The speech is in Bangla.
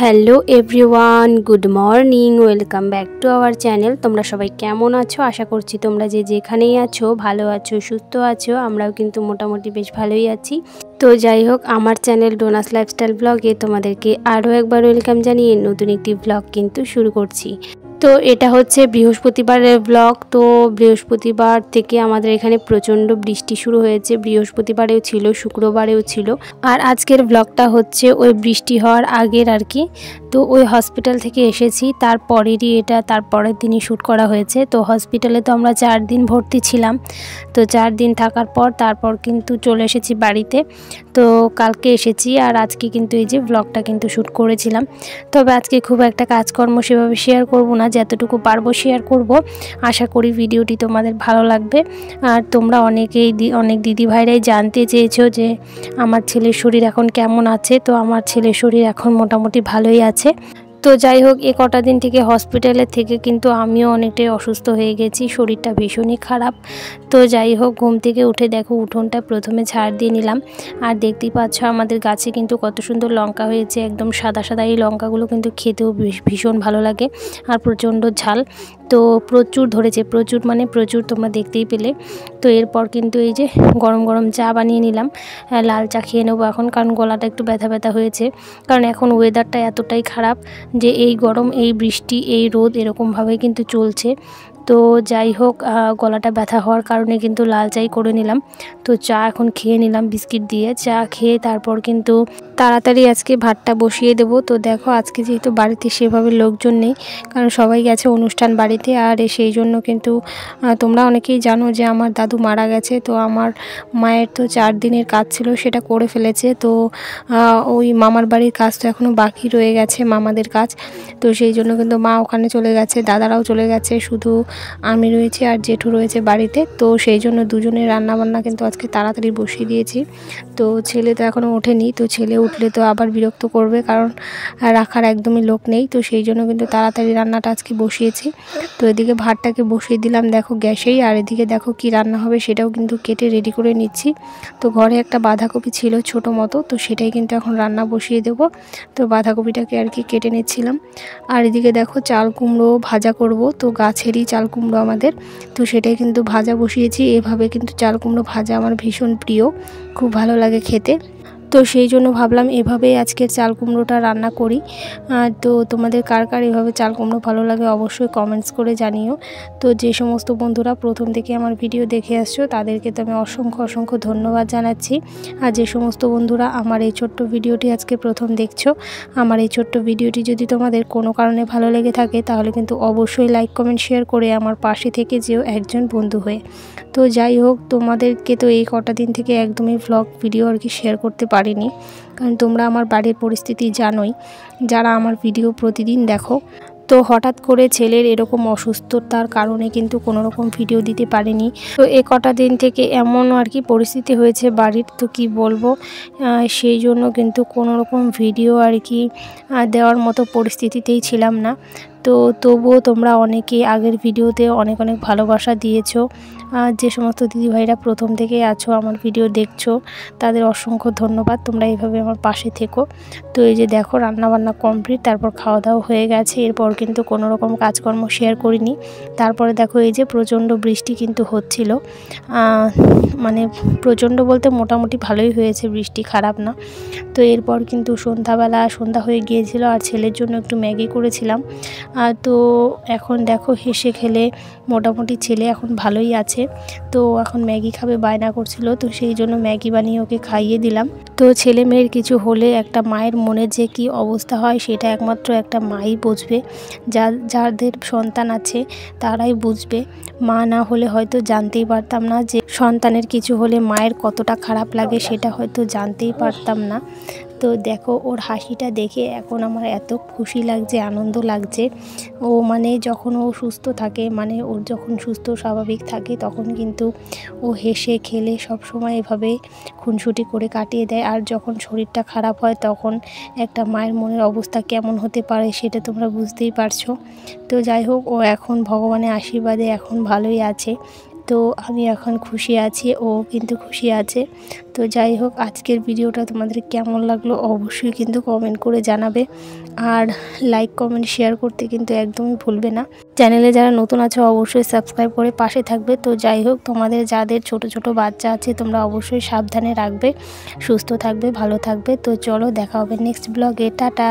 Hello everyone, good morning, welcome back to our channel. তোমরা সবাই কেমন আছো? আশা করছি তোমরা যে যেখানেই আছো ভালো আছো, সুস্থ আছো। আমরাও কিন্তু মোটামুটি বেশ ভালোই আছি। তো যাই হোক, আমার চ্যানেল ডোনাস লাইফস্টাইল ব্লগে তোমাদেরকে আরও একবার ওয়েলকাম জানিয়ে নতুন একটি ব্লগ কিন্তু শুরু করছি। তো এটা হচ্ছে বৃহস্পতিবারের ব্লগ। তো বৃহস্পতিবার থেকে আমাদের এখানে প্রচণ্ড বৃষ্টি শুরু হয়েছে। বৃহস্পতিবারেও ছিল, শুক্রবারেও ছিল। আর আজকের ব্লগটা হচ্ছে ওই বৃষ্টি হওয়ার আগের আর কি। তো ওই হসপিটাল থেকে এসেছি, তারপরেরই এটা, তারপরের দিনই শ্যুট করা হয়েছে। তো হসপিটালে তো আমরা 4 দিন ভর্তি ছিলাম। তো 4 দিন থাকার পর তারপর কিন্তু চলে এসেছি বাড়িতে। তো কালকে এসেছি, আর আজকে কিন্তু এই যে ব্লগটা কিন্তু শ্যুট করেছিলাম। তবে আজকে খুব একটা কাজকর্ম সেভাবে শেয়ার করব না, যতটুকু পারবো শেয়ার করব। আশা করি ভিডিওটি তোমাদের ভালো লাগবে। আর তোমরা অনেক দিদি ভাইরাই জানতে চেয়েছো যে আমার ছেলের শরীর এখন কেমন আছে। তো আমার ছেলের শরীর এখন মোটামুটি ভালোই আছে। তো যাই হোক, এ কটা দিন থেকে হসপিটালের থেকে কিন্তু আমিও অনেকটাই অসুস্থ হয়ে গেছি, শরীরটা ভীষণই খারাপ। তো যাই হোক, ঘুম থেকে উঠে দেখো উঠোনটা প্রথমে ঝাড় দিয়ে নিলাম। আর দেখতেই পাচ্ছ আমাদের গাছে কিন্তু কত সুন্দর লঙ্কা হয়েছে, একদম সাদা সাদা। এই লঙ্কাগুলো কিন্তু খেতেও ভীষণ ভালো লাগে, আর প্রচণ্ড ঝাল। তো প্রচুর ধরেছে, প্রচুর মানে প্রচুর, তোমরা দেখতেই পেলে। তো এরপর কিন্তু এই যে গরম গরম চা বানিয়ে নিলাম। লাল চা খেয়ে নেবো এখন, কারণ গলাটা একটু ব্যথা ব্যথা হয়েছে। কারণ এখন ওয়েদারটা এতটাই খারাপ যে এই গরম, এই বৃষ্টি, এই রোদ এরকমভাবে কিন্তু চলছে। তো যাই হোক, গলাটা ব্যথা হওয়ার কারণে কিন্তু লাল চাই করে নিলাম। তো চা এখন খেয়ে নিলাম বিস্কিট দিয়ে। চা খেয়ে তারপর কিন্তু তাড়াতাড়ি আজকে ভাতটা বসিয়ে দেব। তো দেখো, আজকে যেহেতু বাড়িতে সেভাবে লোকজন নেই, কারণ সবাই গেছে অনুষ্ঠান বাড়িতে। আর সেই জন্য কিন্তু তোমরা অনেকেই জানো যে আমার দাদু মারা গেছে। তো আমার মায়ের তো 4 দিনের কাজ ছিল, সেটা করে ফেলেছে। তো ওই মামার বাড়ির কাজ তো এখনও বাকি রয়ে গেছে, মামাদের কাজ। তো সেই জন্য কিন্তু মা ওখানে চলে গেছে, দাদারাও চলে গেছে, শুধু আমি রয়েছি আর জেঠু রয়েছে বাড়িতে। তো সেই জন্য দুজনের রান্নাবান্না কিন্তু আজকে তাড়াতাড়ি বসিয়ে দিয়েছি। তো ছেলে তো এখনও ওঠেনি। তো ছেলে উঠলে তো আবার বিরক্ত করবে, কারণ রাখার একদমই লোক নেই। তো সেই জন্য কিন্তু তাড়াতাড়ি রান্নাটা আজকে বসিয়েছি। তো এদিকে ভাতটাকে বসিয়ে দিলাম দেখো গ্যাসেই। আর এদিকে দেখো কি রান্না হবে সেটাও কিন্তু কেটে রেডি করে নিচ্ছি। তো ঘরে একটা বাঁধাকপি ছিল ছোটো মতো, তো সেটাই কিন্তু এখন রান্না বসিয়ে দেব। তো বাঁধাকপিটাকে আর কি কেটে নিচ্ছিলাম। আর এদিকে দেখো চাল কুমড়ো ভাজা করব। তো গাছেরই চাল কুমড়ো আমাদের, তো সেটাই কিন্তু ভাজা বসিয়েছি। এভাবে কিন্তু চাল কুমড়ো ভাজা আমার ভীষণ প্রিয়, খুব ভালো লাগে খেতে। তো সেই জন্য ভাবলাম এভাবেই আজকের চাল কুমড়োটা রান্না করি। তো তোমাদের কার কার এভাবে চাল কুমড়ো ভালো লাগে অবশ্যই কমেন্টস করে জানিও। তো যে সমস্ত বন্ধুরা প্রথম থেকে আমার ভিডিও দেখে আসছো তাদেরকে তো আমি অসংখ্য ধন্যবাদ জানাচ্ছি। আর যে সমস্ত বন্ধুরা আমার এই ছোট্ট ভিডিওটি আজকে প্রথম দেখছো, আমার এই ছোট্ট ভিডিওটি যদি তোমাদের কোনো কারণে ভালো লেগে থাকে তাহলে কিন্তু অবশ্যই লাইক কমেন্ট শেয়ার করে আমার পাশে থেকে যেও একজন বন্ধু হয়ে। তো যাই হোক, তোমাদেরকে তো এই কটা দিন থেকে একদমই ভ্লগ ভিডিও আর কি শেয়ার করতে পারিনি, কারণ তোমরা আমার বাড়ির পরিস্থিতি জানোই, যারা আমার ভিডিও প্রতিদিন দেখো। তো হঠাৎ করে ছেলের এরকম অসুস্থতার কারণে কিন্তু কোনো রকম ভিডিও দিতে পারিনি। তো এই কটা দিন থেকে এমন আর কি পরিস্থিতি হয়েছে বাড়ির, তো কি বলবো, সেই জন্য কিন্তু কোনো রকম ভিডিও আর কি দেওয়ার মতো পরিস্থিতিতেই ছিলাম না। তো তবুও তোমরা অনেকেই আগের ভিডিওতে অনেক ভালোবাসা দিয়েছো। যে সমস্ত দিদিভাইরা প্রথম থেকেই আছো, আমার ভিডিও দেখছো, তাদের অসংখ্য ধন্যবাদ। তোমরা এইভাবে আমার পাশে থেকো। তো এই যে দেখো রান্নাবান্না কমপ্লিট, তারপর খাওয়া দাওয়া হয়ে গেছে। এরপর কিন্তু কোনো রকম কাজকর্ম শেয়ার করিনি। তারপরে দেখো এই যে প্রচণ্ড বৃষ্টি কিন্তু হচ্ছিল, মানে প্রচণ্ড বলতে মোটামুটি ভালোই হয়েছে বৃষ্টি, খারাপ না। তো এরপর কিন্তু সন্ধ্যা হয়ে গিয়েছিল, আর ছেলের জন্য একটু ম্যাগি করেছিলাম। তো এখন দেখো হেসে খেলে মোটামুটি ছেলে এখন ভালোই আছে। তো এখন ম্যাগি খাবে বায়না করছিল, তো সেই জন্য ম্যাগি বানিয়ে ওকে খাইয়ে দিলাম। তো ছেলে মেয়ের কিছু হলে একটা মায়ের মনে যে কি অবস্থা হয় সেটা একমাত্র একটা মাই বুঝবে। যাদের সন্তান আছে তারাই বুঝবে। মা না হলে হয়তো জানতেই পারতাম না যে সন্তানের কিছু হলে মায়ের কতটা খারাপ লাগে, সেটা হয়তো জানতেই পারতাম না। তো দেখো ওর হাসিটা দেখে এখন আমার এত খুশি লাগছে, আনন্দ লাগছে। ও মানে যখন ও সুস্থ থাকে, মানে ওর যখন সুস্থ স্বাভাবিক থাকে তখন কিন্তু ও হেসে খেলে সব সময় এভাবে খুনসুটি করে কাটিয়ে দেয়। আর যখন শরীরটা খারাপ হয় তখন একটা মায়ের মনের অবস্থা কেমন হতে পারে সেটা তোমরা বুঝতেই পারছো। তো যাই হোক, ও এখন ভগবানের আশীর্বাদে এখন ভালোই আছে। তো আমি এখন খুশি আছি, ও কিন্তু খুশি আছে। তো যাই হোক, আজকের ভিডিওটা তোমাদের কেমন লাগলো অবশ্যই কিন্তু কমেন্ট করে জানাবে। আর লাইক কমেন্ট শেয়ার করতে কিন্তু একদমই ভুলবে না। চ্যানেলে যারা নতুন আছে অবশ্যই সাবস্ক্রাইব করে পাশে থাকবে। তো যাই হোক, তোমাদের যাদের ছোট ছোট বাচ্চা আছে তোমরা অবশ্যই সাবধানে রাখবে, সুস্থ থাকবে, ভালো থাকবে। তো চলো দেখা হবে নেক্সট ব্লগে, টাটা।